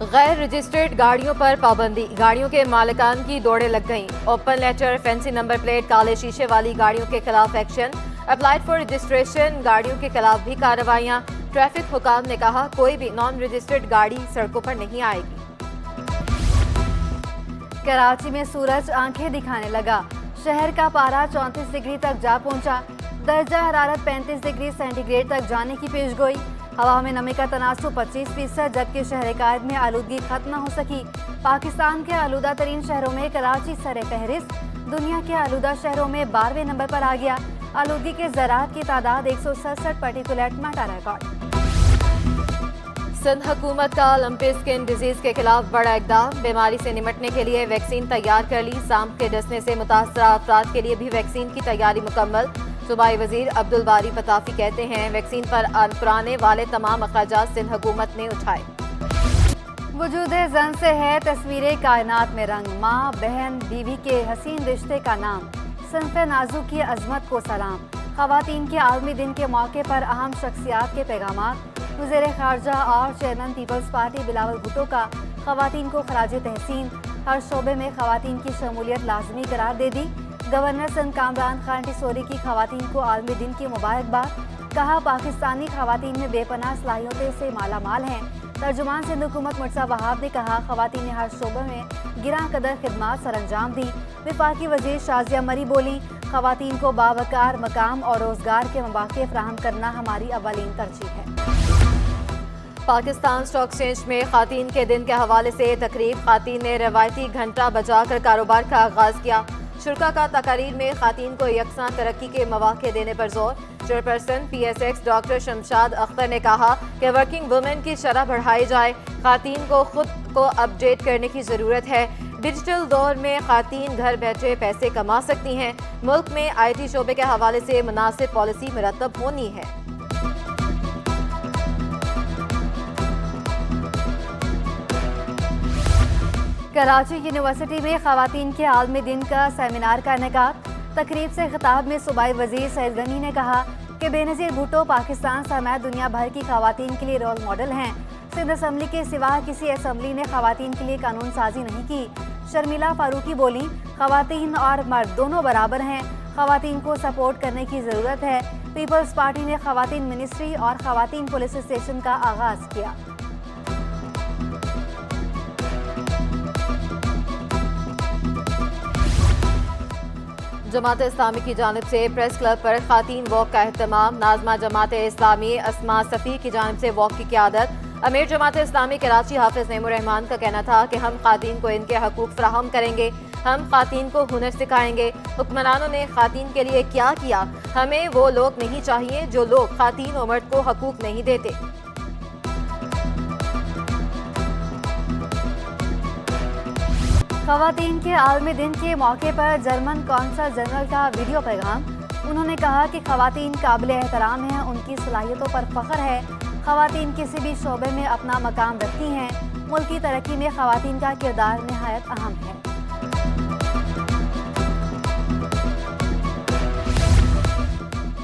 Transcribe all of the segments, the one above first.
غیر رجسٹرڈ گاڑیوں پر پابندی، گاڑیوں کے مالکان کی دوڑیں لگ گئیں۔ Open letter, fancy number plate, کالے شیشے والی گاڑیوں کے خلاف ایکشن، اپلائیڈ فار رجسٹریشن گاڑیوں کے خلاف بھی کارروائیاں۔ ٹریفک حکام نے کہا کوئی بھی نان رجسٹرڈ گاڑی سڑکوں پر نہیں آئے گی۔ کراچی میں سورج آنکھیں دکھانے لگا، شہر کا پارہ 34 ڈگری تک جا پہنچا، درجہ حرارت 35 ڈگری سینٹی گریڈ تک جانے کی پیش گوئی۔ ہوا میں نمی کا تناسب 25%، جبکہ شہر قائد میں آلودگی ختم نہ ہو سکی۔ پاکستان کے آلودہ ترین شہروں میں کراچی سر فہرست، دنیا کے آلودہ شہروں میں 12ویں نمبر پر آ گیا۔ آلودگی کے ذرات کی تعداد 167 پارٹیکولیٹ میٹر ریکارڈ۔ سندھ حکومت کا لمپی سکن ڈیزیز کے خلاف بڑا اقدام، بیماری سے نمٹنے کے لیے ویکسین تیار کر لی۔ سانپ کے ڈسنے سے متاثرہ افراد کے لیے بھی ویکسین کی تیاری مکمل۔ صوبائی وزیر عبدالباری پتافی کہتے ہیں ویکسین پر پرانے والے تمام اخراجات سندھ حکومت نے اٹھائے۔ وجود زن سے ہے تصویر کائنات میں رنگ، ماں بہن بیوی کے حسین رشتے کا نام، صنف نازو کی عظمت کو سلام۔ خواتین کے عالمی دن کے موقع پر اہم شخصیات کے پیغامات، وزیر خارجہ اور chairman Peoples Party Bilawal Bhutto کا خواتین کو خراج تحسین، ہر شعبے میں خواتین کی شمولیت لازمی قرار دے دی۔ گورنر سندھ کامران خان ٹیسوری کی خواتین کو عالمی دن کی مبارکباد، کہا پاکستانی خواتین میں بے پناہ صلاحیتوں سے مالا مال ہیں۔ ترجمان سندھ حکومت مرزا وہاب نے کہا خواتین نے ہر شعبے میں گراں قدر خدمات سر انجام دی۔ وفاقی وزیر شازیہ مری بولی خواتین کو باوقار مقام اور روزگار کے مواقع فراہم کرنا ہماری اولین ترجیح ہے۔ پاکستان اسٹاک ایکسچینج میں خواتین کے دن کے حوالے سے تقریب، خواتین نے روایتی گھنٹہ بجا کر کاروبار کا آغاز کیا۔ شرکا کا تقاریر میں خواتین کو یکساں ترقی کے مواقع دینے پر زور۔ Chairperson P S x doctor Shamshad Akhtar نے کہا کہ ورکنگ وومن کی شرح بڑھائی جائے، خواتین کو خود کو اپ ڈیٹ کرنے کی ضرورت ہے۔ ڈیجیٹل دور میں خواتین گھر بیٹھے پیسے کما سکتی ہیں، ملک میں آئی ٹی شعبے کے حوالے سے مناسب پالیسی مرتب ہونی ہے۔ کراچی یونیورسٹی میں خواتین کے عالمی دن کا سیمینار کا انعقاد۔ تقریب سے خطاب میں صوبائی وزیر سعید غنی نے کہا کہ بے نظیر بھٹو پاکستان سمیت دنیا بھر کی خواتین کے لیے رول ماڈل ہیں۔ سندھ اسمبلی کے سوا کسی اسمبلی نے خواتین کے لیے قانون سازی نہیں کی۔ شرمیلا فاروقی بولی خواتین اور مرد دونوں برابر ہیں، خواتین کو سپورٹ کرنے کی ضرورت ہے۔ پیپلز پارٹی نے خواتین منسٹری اور خواتین پولیس اسٹیشن کا آغاز کیا۔ جماعت اسلامی کی جانب سے پریس کلب پر خواتین واک کا اہتمام، ناظمہ جماعت اسلامی اسماء صفی کی جانب سے واک کی قیادت۔ امیر جماعت اسلامی کراچی حافظ نعیم الرحمان کا کہنا تھا کہ ہم خواتین کو ان کے حقوق فراہم کریں گے، ہم خواتین کو ہنر سکھائیں گے۔ حکمرانوں نے خواتین کے لیے کیا کیا؟ ہمیں وہ لوگ نہیں چاہیے جو لوگ خواتین و مرد کو حقوق نہیں دیتے۔ خواتین کے عالمی دن کے موقع پر جرمن کونسل جنرل کا ویڈیو پیغام۔ انہوں نے کہا کہ خواتین قابل احترام ہیں، ان کی صلاحیتوں پر فخر ہے، خواتین کسی بھی شعبے میں اپنا مقام رکھتی ہیں، ملک کی ترقی میں خواتین کا کردار نہایت اہم ہے۔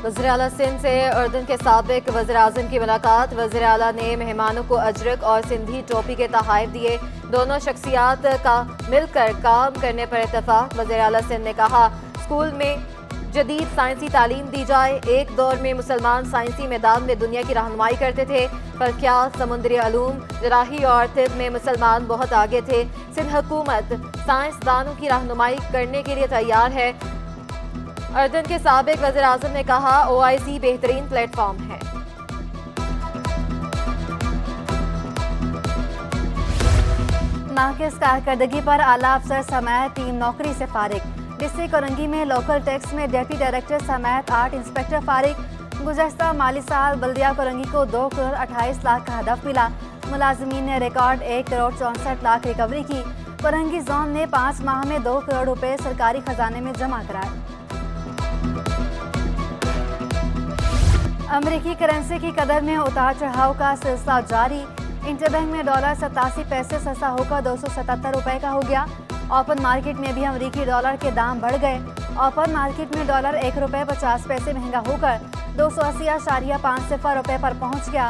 وزیراعلیٰ سندھ سے اردن کے سابق وزیر اعظم کی ملاقات، وزیر اعلیٰ نے مہمانوں کو اجرک اور سندھی ٹوپی کے تحائف دیے، دونوں شخصیات کا مل کر کام کرنے پر اتفاق۔ وزیر اعلیٰ سندھ نے کہا اسکول میں جدید سائنسی تعلیم دی جائے، ایک دور میں مسلمان سائنسی میدان میں دنیا کی رہنمائی کرتے تھے، فلکیات، سمندری علوم، جراحی اور طب میں مسلمان بہت آگے تھے، سندھ حکومت سائنسدانوں کی رہنمائی کرنے کے لیے تیار ہے۔ اردن کے سابق وزیر اعظم نے کہا OIC بہترین پلیٹ فارم ہے۔ ناقص کارکردگی پر اعلیٰ افسر سمیت 3 نوکری سے فارغ۔ ڈسٹرکٹ کورنگی میں لوکل ٹیکس میں ڈپٹی ڈائریکٹر سمیت 8 انسپکٹر فارغ۔ گزشتہ مالی سال بلدیہ کورنگی کو 2 کروڑ 28 لاکھ کا ہدف ملا، ملازمین نے ریکارڈ 1 کروڑ 64 لاکھ ریکوری کی۔ کورنگی زون نے 5 ماہ میں 2 کروڑ روپے سرکاری خزانے میں جمع کرائے۔ امریکی کرنسی کی قدر میں اتار چڑھاؤ کا سلسلہ جاری۔ انٹر بینک میں ڈالر 87 پیسے سستا ہو کر 277 روپے کا ہو گیا۔ اوپن مارکیٹ میں بھی امریکی ڈالر کے دام بڑھ گئے۔ اوپن مارکیٹ میں ڈالر 1 روپے 50 پیسے مہنگا ہو کر 280.50 روپے پر پہنچ گیا۔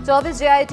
24 JIT